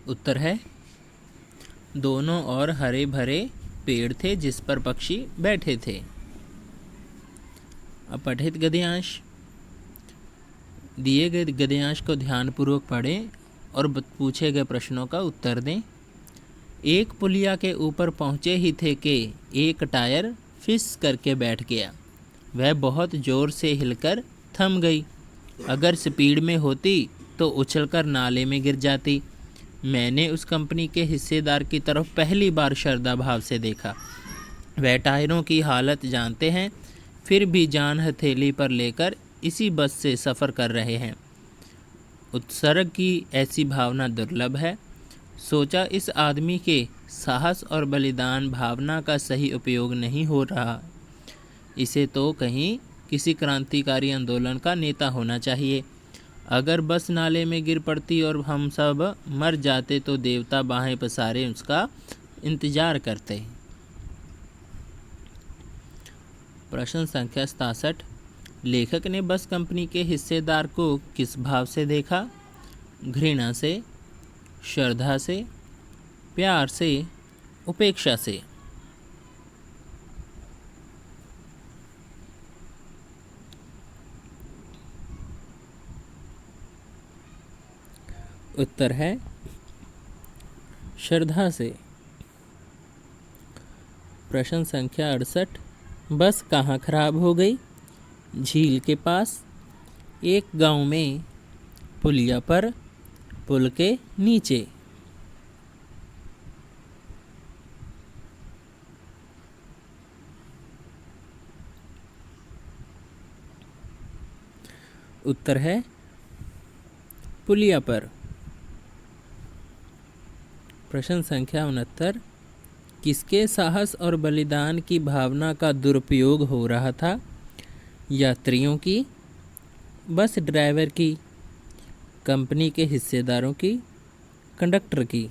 उत्तर है दोनों ओर हरे भरे पेड़ थे जिस पर पक्षी बैठे थे। अपठित गद्यांश। दिए गए गद्यांश को ध्यानपूर्वक पढ़ें और पूछे गए प्रश्नों का उत्तर दें। एक पुलिया के ऊपर पहुंचे ही थे कि एक टायर फिस करके बैठ गया। वह बहुत ज़ोर से हिलकर थम गई। अगर स्पीड में होती तो उछलकर नाले में गिर जाती। मैंने उस कंपनी के हिस्सेदार की तरफ पहली बार श्रद्धा भाव से देखा। वह टायरों की हालत जानते हैं, फिर भी जान हथेली पर लेकर इसी बस से सफ़र कर रहे हैं। उत्सर्ग की ऐसी भावना दुर्लभ है। सोचा इस आदमी के साहस और बलिदान भावना का सही उपयोग नहीं हो रहा। इसे तो कहीं किसी क्रांतिकारी आंदोलन का नेता होना चाहिए। अगर बस नाले में गिर पड़ती और हम सब मर जाते तो देवता बाहें पसारे उसका इंतजार करते। प्रश्न संख्या 67। लेखक ने बस कंपनी के हिस्सेदार को किस भाव से देखा? घृणा से, श्रद्धा से, प्यार से, उपेक्षा से। उत्तर है श्रद्धा से। प्रश्न संख्या 68। बस कहाँ खराब हो गई? झील के पास, एक गांव में, पुलिया पर, पुल के नीचे। उत्तर है पुलिया पर। प्रश्न संख्या 69। किसके साहस और बलिदान की भावना का दुरुपयोग हो रहा था? यात्रियों की, बस ड्राइवर की, कंपनी के हिस्सेदारों की, कंडक्टर की।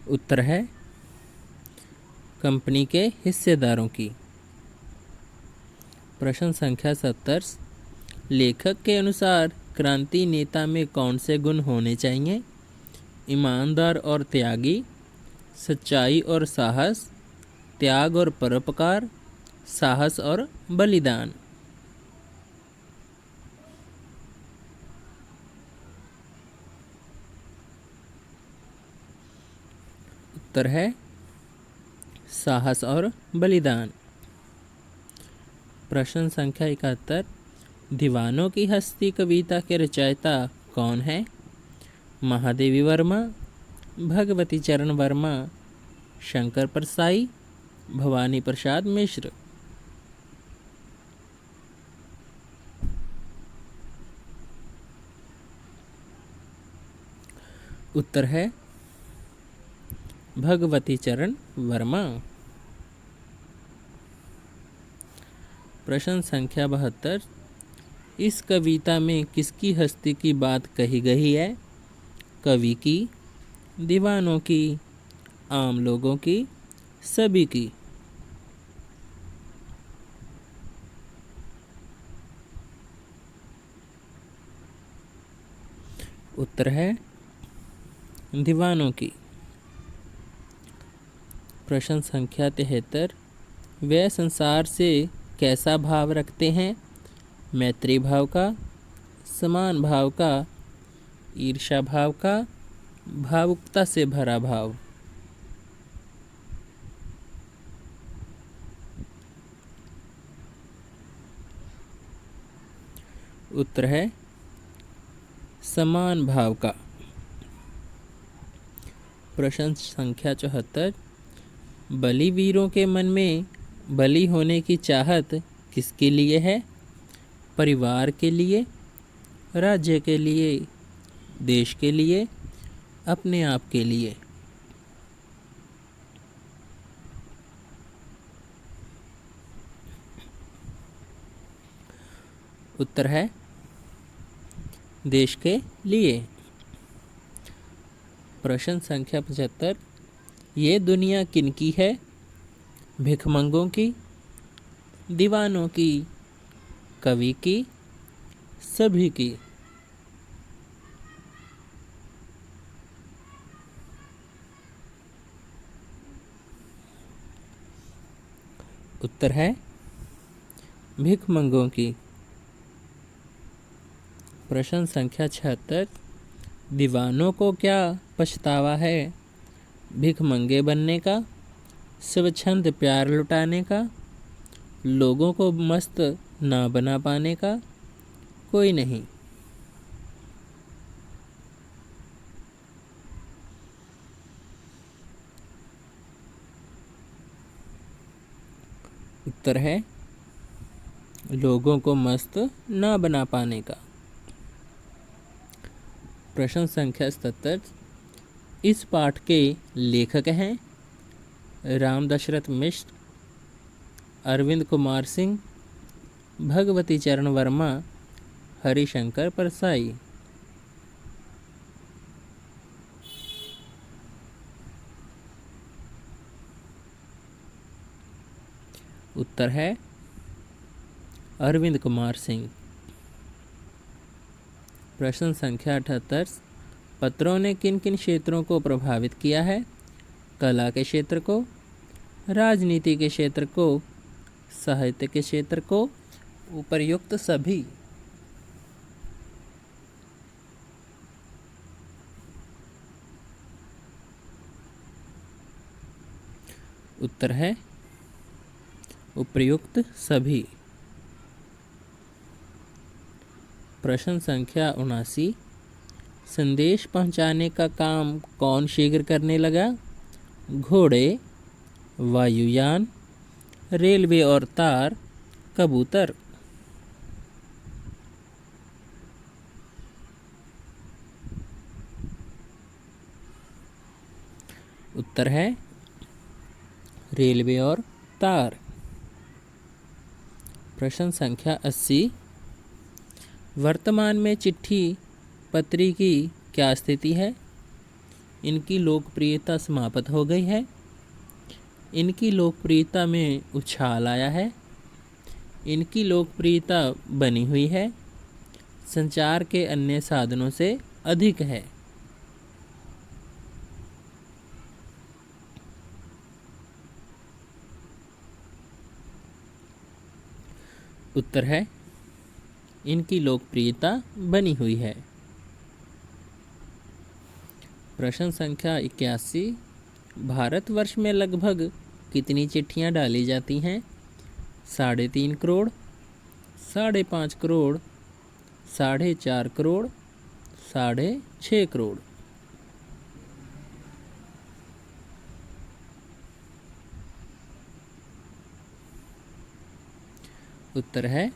उत्तर है कंपनी के हिस्सेदारों की। प्रश्न संख्या 70। लेखक के अनुसार क्रांति नेता में कौन से गुण होने चाहिए? ईमानदार और त्यागी, सच्चाई और साहस, त्याग और परोपकार, साहस और बलिदान। उत्तर है साहस और बलिदान। प्रश्न संख्या 71। दीवानों की हस्ती कविता के रचयिता कौन है? महादेवी वर्मा, भगवती चरण वर्मा, शंकर परसाई, भवानी प्रसाद मिश्र। उत्तर है भगवती चरण वर्मा। प्रश्न संख्या 72। इस कविता में किसकी हस्ती की बात कही गई है? कवि की, दीवानों की, आम लोगों की, सभी की। उत्तर है दीवानों की। प्रश्न संख्या 73। वे संसार से कैसा भाव रखते हैं? मैत्री भाव का, समान भाव का, ईर्ष्या भाव का, भावुकता से भरा भाव। उत्तर है समान भाव का। प्रश्न संख्या 74, बलिवीरों के मन में बलि होने की चाहत किसके लिए है? परिवार के लिए, राज्य के लिए, देश के लिए, अपने आप के लिए। उत्तर है देश के लिए। प्रश्न संख्या 75, ये दुनिया किनकी है? भिखमंगों की, दीवानों की, कवि की, सभी की। उत्तर है भिखमंगों की। प्रश्न संख्या 76, दीवानों को क्या पछतावा है? भिखमंगे बनने का, स्वच्छंद प्यार लुटाने का, लोगों को मस्त ना बना पाने का, कोई नहीं। उत्तर है लोगों को मस्त ना बना पाने का। प्रश्न संख्या 77, इस पाठ के लेखक हैं राम दशरथ मिश्र, अरविंद कुमार सिंह, भगवती चरण वर्मा, हरिशंकर परसाई। उत्तर है अरविंद कुमार सिंह। प्रश्न संख्या 78, पत्रों ने किन किन क्षेत्रों को प्रभावित किया है? कला के क्षेत्र को, राजनीति के क्षेत्र को, साहित्य के क्षेत्र को, उपर्युक्त सभी। उत्तर है उपर्युक्त सभी। प्रश्न संख्या 79, संदेश पहुंचाने का काम कौन शीघ्र करने लगा? घोड़े, वायुयान, रेलवे और तार, कबूतर। उत्तर है रेलवे और तार। प्रश्न संख्या 80, वर्तमान में चिट्ठी पत्री की क्या स्थिति है? इनकी लोकप्रियता समाप्त हो गई है, इनकी लोकप्रियता में उछाल आया है, इनकी लोकप्रियता बनी हुई है, संचार के अन्य साधनों से अधिक है। उत्तर है इनकी लोकप्रियता बनी हुई है। प्रश्न संख्या 81, भारतवर्ष में लगभग कितनी चिट्ठियां डाली जाती हैं? 3.5 करोड़, 5.5 करोड़, 4.5 करोड़, 6.5 करोड़। उत्तर है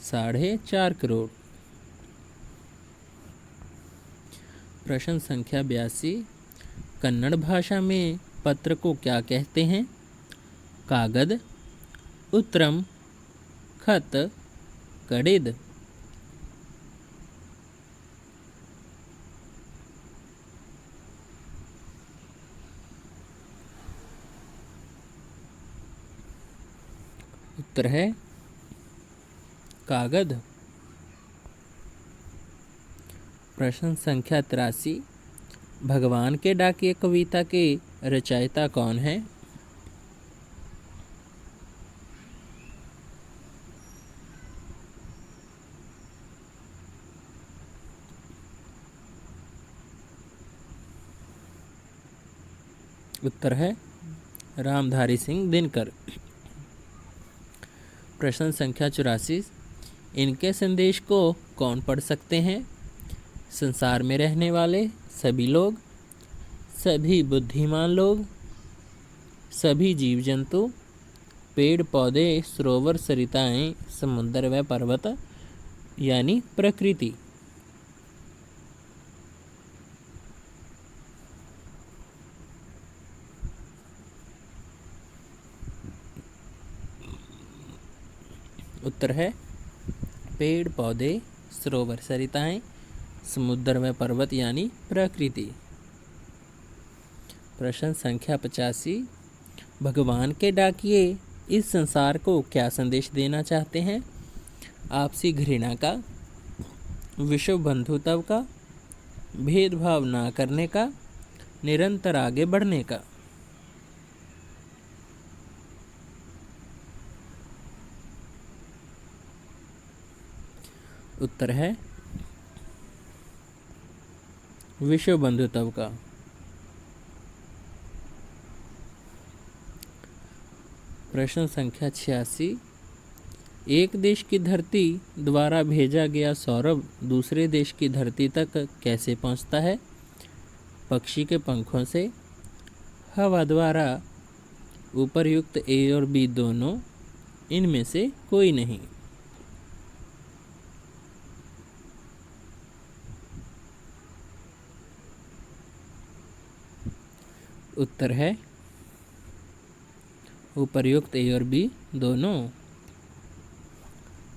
4.5 करोड़। प्रश्न संख्या 82, कन्नड़ भाषा में पत्र को क्या कहते हैं? कागद, उत्तरम, खत, कड़िद। उत्तर है कागद। प्रश्न संख्या 83, भगवान के डाकिए कविता के रचयिता कौन है? उत्तर है रामधारी सिंह दिनकर। प्रश्न संख्या 84, इनके संदेश को कौन पढ़ सकते हैं? संसार में रहने वाले सभी लोग, सभी बुद्धिमान लोग, सभी जीव जंतु, पेड़ पौधे, सरोवर, सरिताएं, समुद्र व पर्वत यानी प्रकृति। उत्तर है पेड़ पौधे, सरोवर, सरिताएं, समुद्र में पर्वत यानी प्रकृति। प्रश्न संख्या 85, भगवान के डाकिये इस संसार को क्या संदेश देना चाहते हैं? आपसी घृणा का, विश्व बंधुत्व का, भेदभाव ना करने का, निरंतर आगे बढ़ने का। उत्तर है विश्व बंधुत्व का। प्रश्न संख्या 86, एक देश की धरती द्वारा भेजा गया सौरभ दूसरे देश की धरती तक कैसे पहुंचता है? पक्षी के पंखों से, हवा द्वारा, उपर्युक्त ए और बी दोनों, इनमें से कोई नहीं। उत्तर है उपर्युक्त ए और बी दोनों।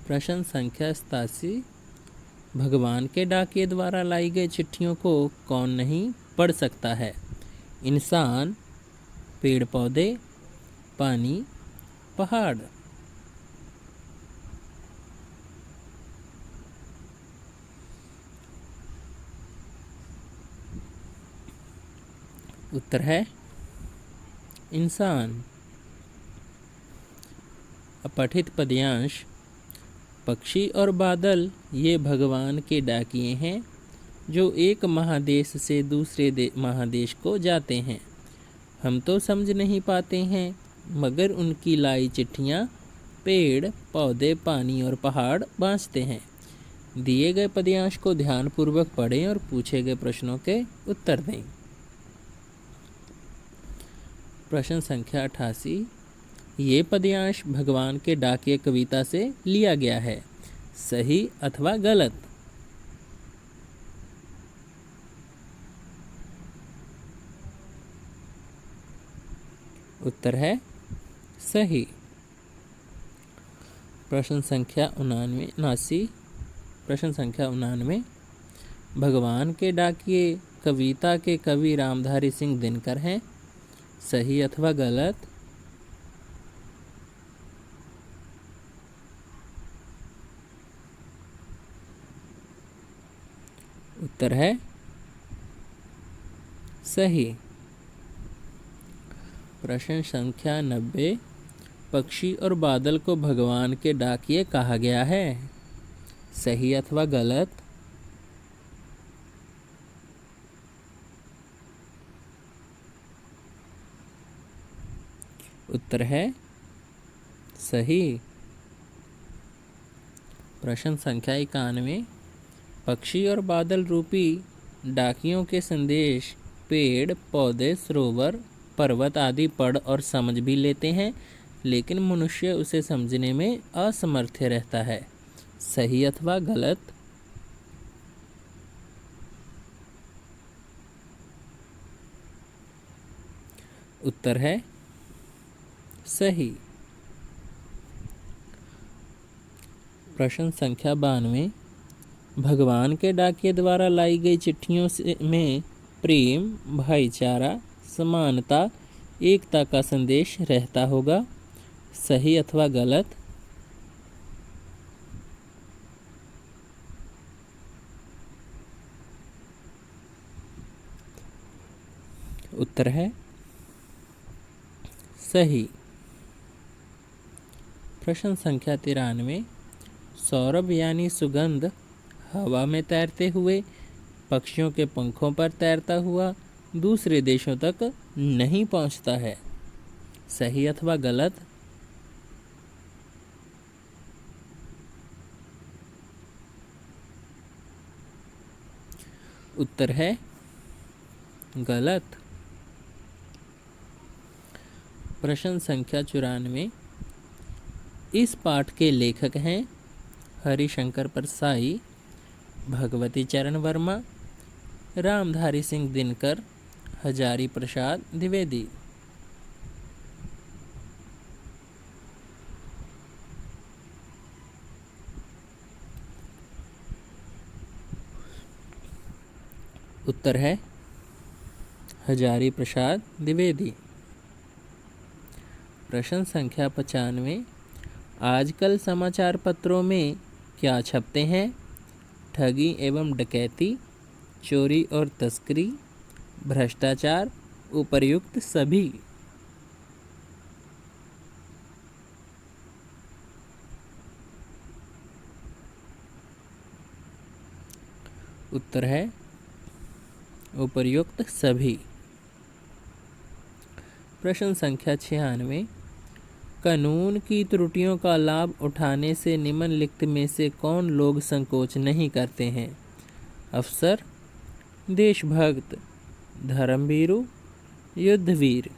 प्रश्न संख्या 87, भगवान के डाकिये द्वारा लाई गई चिट्ठियों को कौन नहीं पढ़ सकता है? इंसान, पेड़ पौधे, पानी, पहाड़। उत्तर है इंसान। अपठित पद्यांश, पक्षी और बादल ये भगवान के डाकिये हैं जो एक महादेश से दूसरे महादेश को जाते हैं। हम तो समझ नहीं पाते हैं, मगर उनकी लाई चिट्ठियाँ पेड़ पौधे, पानी और पहाड़ बाँचते हैं। दिए गए पद्यांश को ध्यानपूर्वक पढ़ें और पूछे गए प्रश्नों के उत्तर दें। प्रश्न संख्या 88, ये पद्यांश भगवान के डाकिये कविता से लिया गया है, सही अथवा गलत? उत्तर है सही। प्रश्न संख्या 89, प्रश्न संख्या 99, भगवान के डाकिये कविता के कवि रामधारी सिंह दिनकर हैं, सही अथवा गलत? उत्तर है सही। प्रश्न संख्या 90, पक्षी और बादल को भगवान के डाकिये कहा गया है, सही अथवा गलत? उत्तर है सही। प्रश्न संख्या 91, पक्षी और बादल रूपी डाकियों के संदेश पेड़ पौधे, सरोवर, पर्वत आदि पढ़ और समझ भी लेते हैं, लेकिन मनुष्य उसे समझने में असमर्थ रहता है, सही अथवा गलत? उत्तर है सही। प्रश्न संख्या 92, भगवान के डाकिये द्वारा लाई गई चिट्ठियों में प्रेम, भाईचारा, समानता, एकता का संदेश रहता होगा, सही अथवा गलत? उत्तर है सही। प्रश्न संख्या 93, सौरभ यानी सुगंध हवा में तैरते हुए, पक्षियों के पंखों पर तैरता हुआ, दूसरे देशों तक नहीं पहुंचता है। सही अथवा गलत? उत्तर है गलत। प्रश्न संख्या 94। इस पाठ के लेखक हैं हरिशंकर परसाई, भगवती चरण वर्मा, रामधारी सिंह दिनकर, हजारी प्रसाद द्विवेदी। उत्तर है हजारी प्रसाद द्विवेदी। प्रश्न संख्या 95। आजकल समाचार पत्रों में क्या छपते हैं? ठगी एवं डकैती, चोरी और तस्करी, भ्रष्टाचार, उपर्युक्त सभी। उत्तर है उपर्युक्त सभी। प्रश्न संख्या 96। कानून की त्रुटियों का लाभ उठाने से निम्नलिखित में से कौन लोग संकोच नहीं करते हैं? अफसर, देशभक्त, धर्मवीरू, युद्धवीर।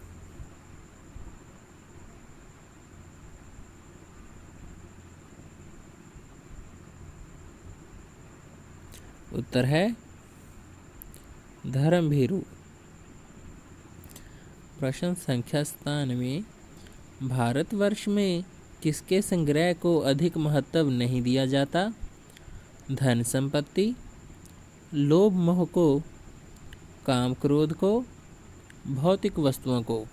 उत्तर है धर्मभीरू। प्रश्न संख्या 97। भारतवर्ष में किसके संग्रह को अधिक महत्व नहीं दिया जाता? धन संपत्ति, लोभ मोह को, काम क्रोध को, भौतिक वस्तुओं को।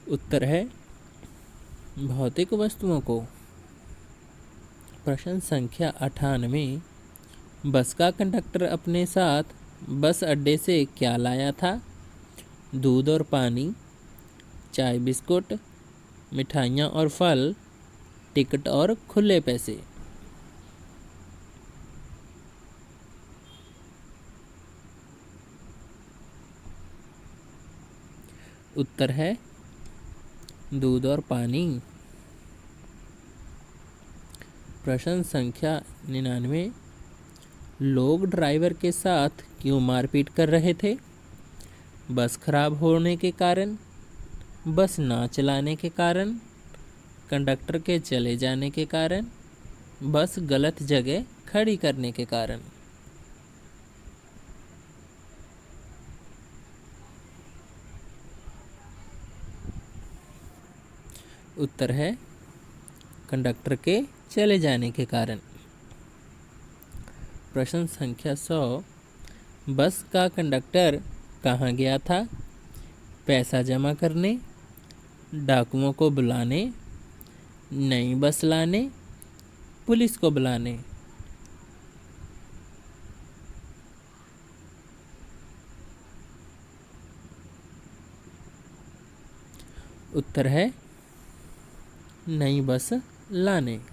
उत्तर है भौतिक वस्तुओं को। प्रश्न संख्या 98। बस का कंडक्टर अपने साथ बस अड्डे से क्या लाया था? दूध और पानी, चाय बिस्कुट, मिठाइयाँ और फल, टिकट और खुले पैसे। उत्तर है दूध और पानी। प्रश्न संख्या 99। लोग ड्राइवर के साथ क्यों मारपीट कर रहे थे? बस खराब होने के कारण, बस ना चलाने के कारण, कंडक्टर के चले जाने के कारण, बस गलत जगह खड़ी करने के कारण। उत्तर है कंडक्टर के चले जाने के कारण। प्रश्न संख्या 100। बस का कंडक्टर कहाँ गया था? पैसा जमा करने, डाकुओं को बुलाने, नई बस लाने, पुलिस को बुलाने। उत्तर है नई बस लाने।